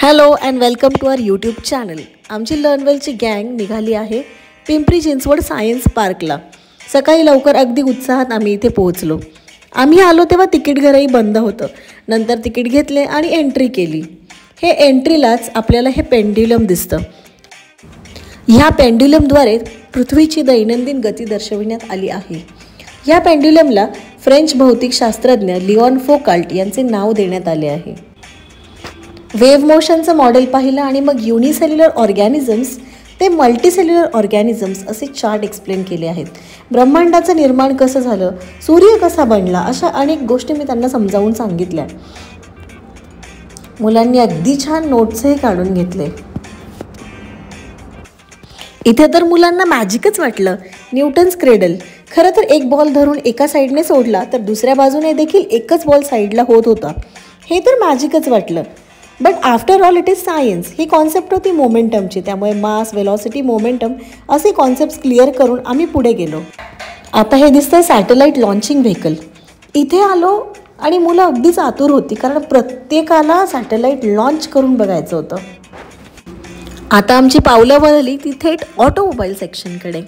Hello and welcome to our YouTube channel. आमची लर्नवेलची गँग निघाली आहे पिंपरी चिंचवड सायन्स पार्कला. सकाळी लवकर अगदी उत्साहात आम्ही इथे पोहोचलो. आम्ही आलो तेव्हा तिकीट घरही बंद होतं. नंतर तिकीट घेतले आणि एंट्री केली. हे एंट्रीलाच आपल्याला हे पेंड्युलम दिसतं. ह्या पेंड्युलमद्वारे पृथ्वीची दैनंदिन गती दर्शविण्यात आली आहे. ह्या पेंड्युलमला फ्रेंच भौतिकशास्त्रज्ञ लिओन फोकाल्ट यांचे नाव देण्यात आले आहे. वेव्ह मोशनचं मॉडेल पाहिलं आणि मग युनिसेल्युलर ऑर्गॅनिझम्स ते मल्टीसेल्युलर ऑर्गॅनिझम्स असे चार्ट एक्सप्लेन केले आहेत. ब्रह्मांडाचं निर्माण कसं झालं, सूर्य कसा बनला, अशा अनेक गोष्टी मी त्यांना समजावून सांगितल्या. मुलांनी अगदी छान नोट्सही काढून घेतले. इथे तर मुलांना मॅजिकच वाटलं. न्यूटन्स क्रेडल, खरं तर एक बॉल धरून एका साईडने सोडला तर दुसऱ्या बाजूने देखील एकच बॉल साईडला होत होता. हे तर मॅजिकच वाटलं. But after all it is science. He concept होती मोमेंटमची, त्यामुळे मास, वेलॉसिटी, मोमेंटम असे कॉन्सेप्ट्स क्लिअर करून आम्ही पुढे गेलो. आता हे दिसतंय सॅटेलाईट लॉन्चिंग व्हेकल. इथे आलो आणि मुलं अगदीच आतुर होती, कारण प्रत्येकाला सॅटेलाईट लॉन्च करून बघायचं होतं. आता आमची पावलं वळली ती थेट ऑटोमोबाईल सेक्शनकडे.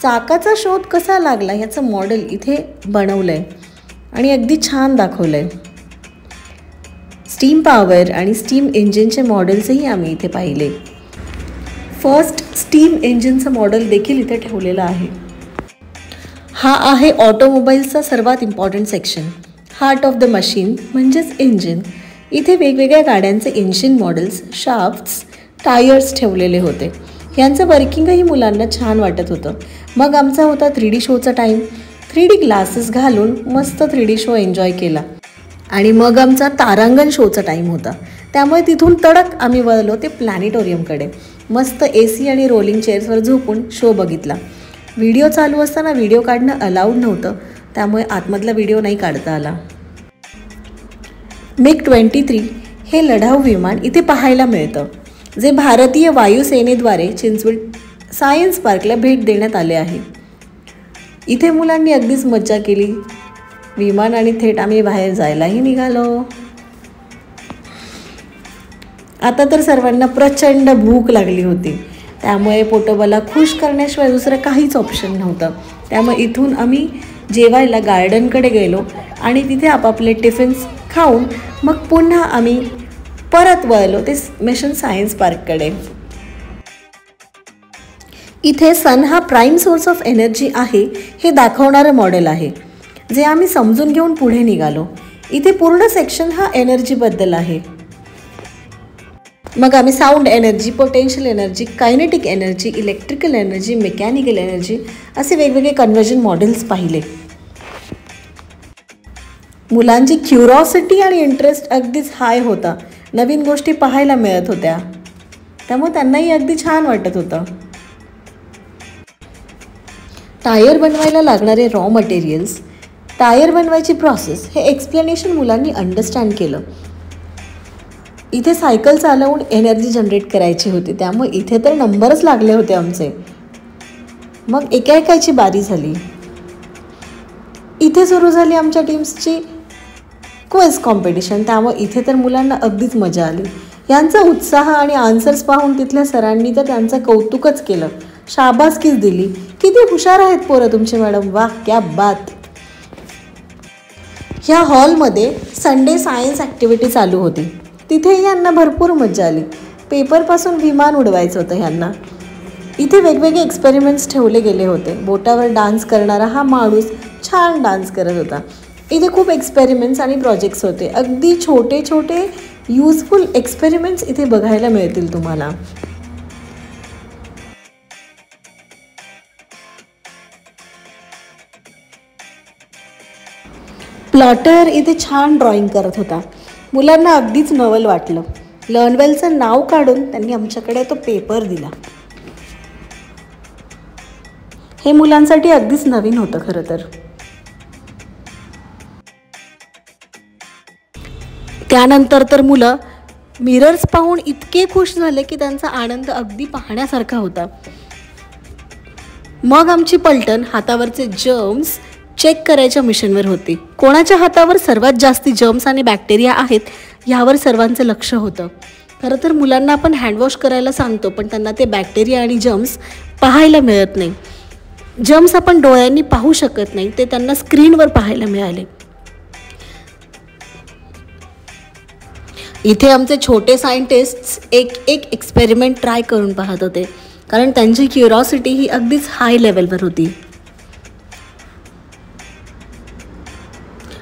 चाकाचा शोध कसा लागला ह्याचं मॉडेल इथे बनवलं आहे आणि अगदी छान दाखवलं आहे. स्टीम पॉवर आणि स्टीम इंजिनचे मॉडेल्सही आम्ही इथे पाहिले. फर्स्ट स्टीम इंजिनचं मॉडेल देखील इथे ठेवलेलं आहे. हा आहे ऑटोमोबाईलचा सर्वात important section, heart of the machine म्हणजेच इंजिन. इथे वेगवेगळ्या गाड्यांचे इंजिन मॉडेल्स, शाफ्ट्स, टायर्स ठेवलेले होते. यांचं वर्किंगही मुलांना छान वाटत होतं. मग आमचा होता 3D शोचा टाईम. 3D ग्लासेस घालून मस्त 3D शो एन्जॉय केला. आणि मग आमचा तारांगण शोचा टाईम होता, त्यामुळे तिथून तडक आम्ही वळलो ते प्लॅनेटोरियमकडे. मस्त AC आणि रोलिंग चेअर्सवर झोपून शो बघितला. व्हिडिओ चालू असताना व्हिडिओ काढणं अलाउड नव्हतं, त्यामुळे आतमधला व्हिडिओ नाही काढता आला. MiG-23 हे लढाऊ विमान इथे पाहायला मिळतं, जे भारतीय वायुसेनेद्वारे चिंचवड सायन्स पार्कला भेट देण्यात आले आहे. इथे मुलांनी अगदीच मज्जा केली. विमान आणि थेट आम्ही बाहेर जायलाही निघालो. आता तर सर्वांना प्रचंड भूक लागली होती, त्यामुळे पोटोबाला खुश करण्याशिवाय दुसरं काहीच ऑप्शन नव्हतं. त्यामुळे इथून आम्ही जेवायला गार्डनकडे गेलो आणि तिथे आपापले टिफिन्स खाऊन मग पुन्हा आम्ही परत वळलो ते मिशन सायन्स पार्ककडे. इथे सन हा प्राईम सोर्स ऑफ एनर्जी आहे हे दाखवणारं मॉडेल आहे, जे आम्ही समजून घेऊन पुढे निघालो. इथे पूर्ण सेक्शन हा एनर्जीबद्दल आहे. मग आम्ही sound energy, potential energy, kinetic energy, electrical energy, mechanical energy असे वेगवेगळे कन्व्हर्जन मॉडेल्स पाहिले. मुलांची क्युरॉसिटी आणि इंटरेस्ट अगदीच हाय होता. नवीन गोष्टी पाहायला मिळत होत्या, त्यामुळे त्यांनाही अगदी छान वाटत होतं. टायर बनवायला लागणारे रॉ मटेरियल्स, टायर बनवायची प्रोसेस हे एक्सप्लेनेशन मुलांनी अंडरस्टँड केलं. इथे सायकल चालवून एनर्जी जनरेट करायची होती, त्यामुळे इथे तर नंबरच लागले होते आमचे. मग एकाएकाची बारी झाली. इथे सुरू झाली आमच्या टीम्सची क्विज कॉम्पिटिशन, त्यामुळे इथे तर मुलांना अगदीच मजा आली. यांचा उत्साह आणि आन्सर्स पाहून तिथल्या सरांनी तर त्यांचं कौतुकच केलं, शाबासकीच दिली. किती हुशार आहेत पोरं तुमचे मॅडम, वाह क्या बात. ह्या हॉलमध्ये संडे सायन्स ॲक्टिव्हिटी चालू होती. तिथेही यांना भरपूर मजा आली. पेपरपासून विमान उडवायचं होतं ह्यांना. इथे वेगवेगळे एक्सपेरिमेंट्स ठेवले गेले होते. बोटावर डान्स करणारा हा माणूस छान डान्स करत होता. इथे खूप एक्सपेरिमेंट्स आणि प्रोजेक्ट्स होते. अगदी छोटे छोटे युजफुल एक्सपेरिमेंट्स इथे बघायला मिळतील तुम्हाला. प्लॉटर इथे छान ड्रॉइंग करत होता. मुलांना अगदीच नवल वाटलं. लर्नवेलचं नाव काढून त्यांनी आमच्याकडे तो पेपर दिला. हे मुलांसाठी अगदीच नवीन होतं खरं तर. त्यानंतर तर मुलं मिरर्स पाहून इतके खुश झाले की त्यांचा आनंद अगदी पाहण्यासारखा होता. मग आमची पलटण हातावरचे जर्म्स चेक करायच्या मिशनवर होती. कोणाच्या हातावर सर्वात जास्ती जर्म्स आणि बॅक्टेरिया आहेत यावर सर्वांचं लक्ष होतं. खरं तर मुलांना आपण हँडवॉश करायला सांगतो, पण त्यांना ते बॅक्टेरिया आणि जर्म्स पाहायला मिळत नाही. जर्म्स आपण डोळ्यांनी पाहू शकत नाही, ते त्यांना स्क्रीनवर पाहायला मिळाले. इथे आमचे छोटे सायंटिस्ट्स एक एक्सपेरिमेंट ट्राय करून पाहत होते, कारण त्यांची क्युरॉसिटी ही अगदीच हाय लेवलवर होती.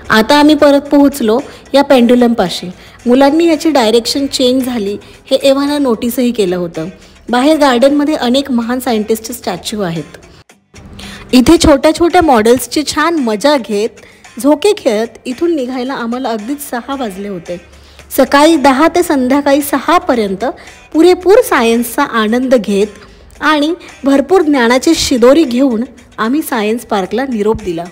आता आम्ही परत पोहोचलो या पेंडुलमपाशी. मुलांनी याची डायरेक्शन चेंज झाली हे एव्हाना नोटीसही केलं होतं. बाहेर गार्डनमध्ये अनेक महान सायंटिस्टचे स्टॅच्यू आहेत. इथे छोट्या छोट्या मॉडेल्सची छान मजा घेत, झोके खेळत इथून निघायला आम्हाला अगदीच 6 वाजले होते. सकाळी 10 ते संध्याकाळी 6पर्यंत पुरेपूर सायन्सचा आनंद घेत आणि भरपूर ज्ञानाची शिदोरी घेऊन आम्ही सायन्स पार्कला निरोप दिला.